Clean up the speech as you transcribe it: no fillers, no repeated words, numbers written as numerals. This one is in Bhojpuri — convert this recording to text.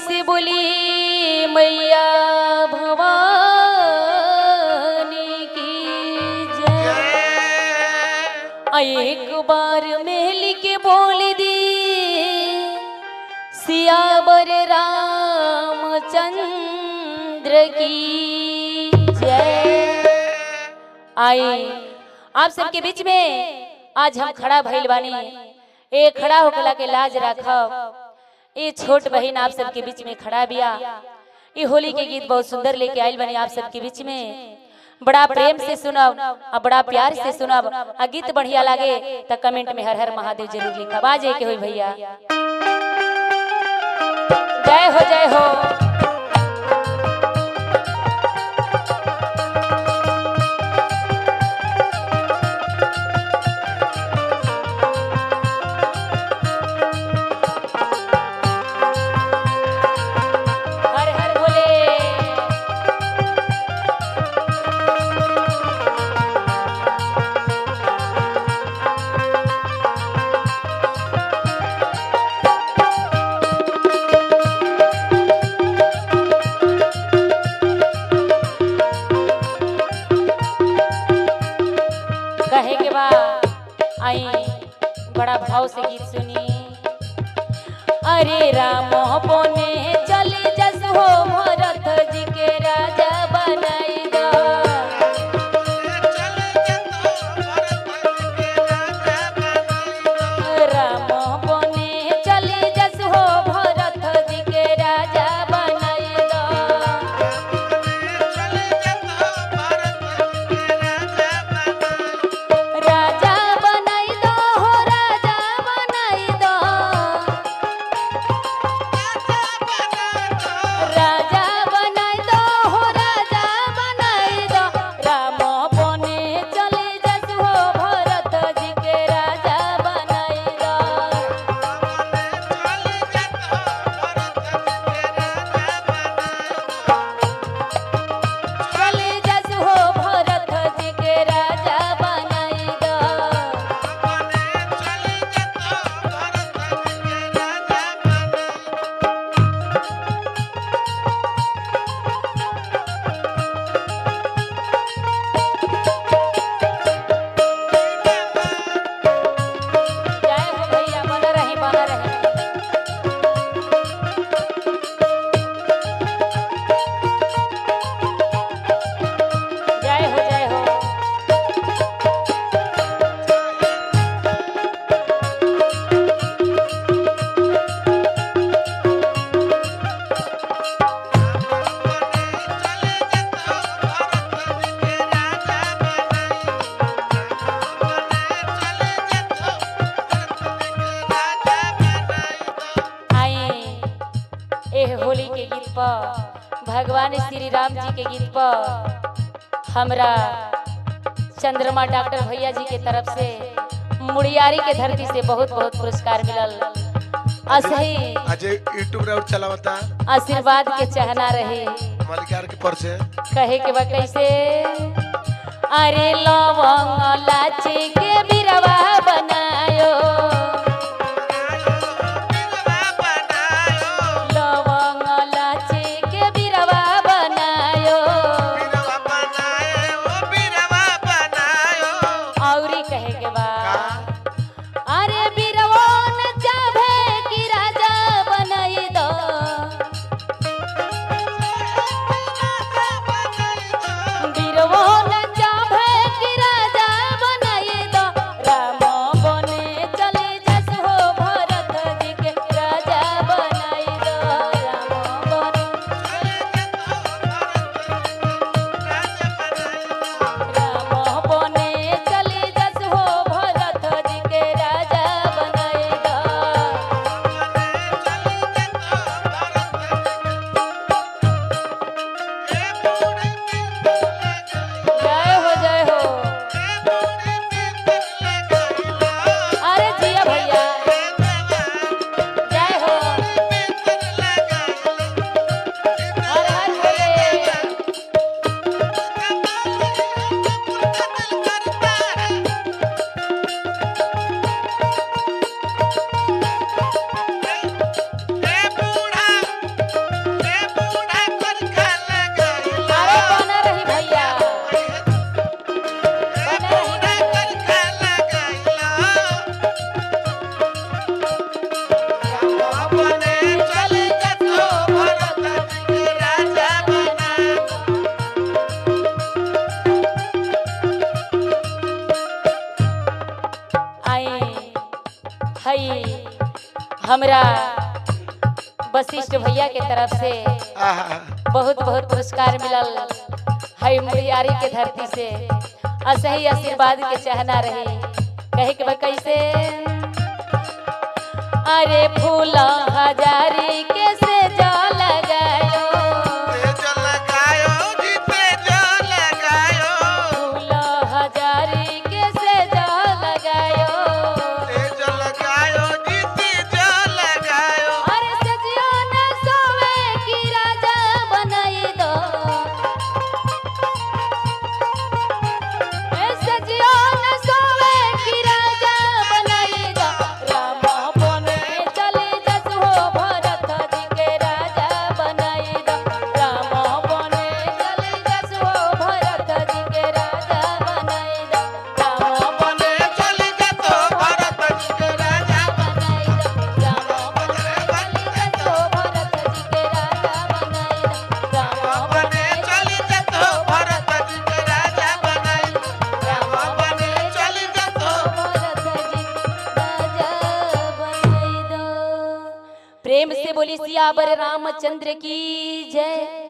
से बोली मैया भवानी की जय। एक बार मेल के बोल दी सियावर रामचंद्र की जय। आए आप सबके बीच में आज हम खड़ा भइल बानी। ए खड़ा होकला के लाज राखब। ए छोट बहन आप सबके बीच में खड़ा बिया। ये होली के गीत बहुत सुंदर लेके आइल बनी आप सबके बीच में। बड़ा प्रेम से सुनब और बड़ा प्यार से सुनब। आ गीत बढ़िया लागे तो कमेंट में हर हर महादेव जरूर लिखब। आ जाए के होई भैया। जय हो जय हो। कहे के बाद आई बड़ा भाव से गीत सुनी। अरे राम पोने चले जस हो भरत जी के राजा बनाई दा। राम पोने चले जस हो भरत जी के राजा बनाई दा। राजा बनाई दो हो राजा बनाई दो। राजा बनाई दो हो राजा बनाई दो। राम बने चले जस हो भरत जी के राजा बनाई दो। चले जस हो भरत जी के राजा बनाई दो। जय हो भैया बना रहे बना रहे। जय हो जय हो। आए एह होली के गीत पर भगवान श्री राम जी के गीत पर हमरा चंद्रमा डॉक्टर भैया जी के तरफ से मुड़ियारी के धरती से बहुत बहुत पुरस्कार मिलल। असही आज यूट्यूब रे चलावता आशीर्वाद के चाहना रहे। मलिकार के पर से कहे के बा कैसे। अरे लवंग लाची के बिरवा बनायो। लवंग लाची के बिरवा बनायो। औरी कहे के बा। अरे बिरवो न चाहे कि राजा बनाई दो। बिरवो न चाहे कि राजा बनाई दो। राम वशिष्ठ भैया के तरफ से आहा बहुत बहुत पुरस्कार मिलल है मुड़ियारी के धरती से। असही आशीर्वाद के चाहना रहे कहे के बा कैसे अरे फूला हजारी के से जा लगायो तेज लगायो जी तेज लगायो फूला हजारी के से जा लगायो तेज लगायो जी तेज लगायो अरे सजियो न सोवे की राजा बनाई दो ए सजियो न सोवे की राजा बनाई दो रामा बने चले जस हो भरत जी के राजा बनाई दो रामा बने चले जस हो भरत जी के राजा बनाई दो रामा बने चली जतो भरत जी के राजा बनाई दो रामा बने चले जस हो भरत जी के राजा बनाई दो रामा बने चली जतो भरत जी के राजा बनाई राम बने चली जतो प्रेम से बोली सियावर रामचंद्र की जय।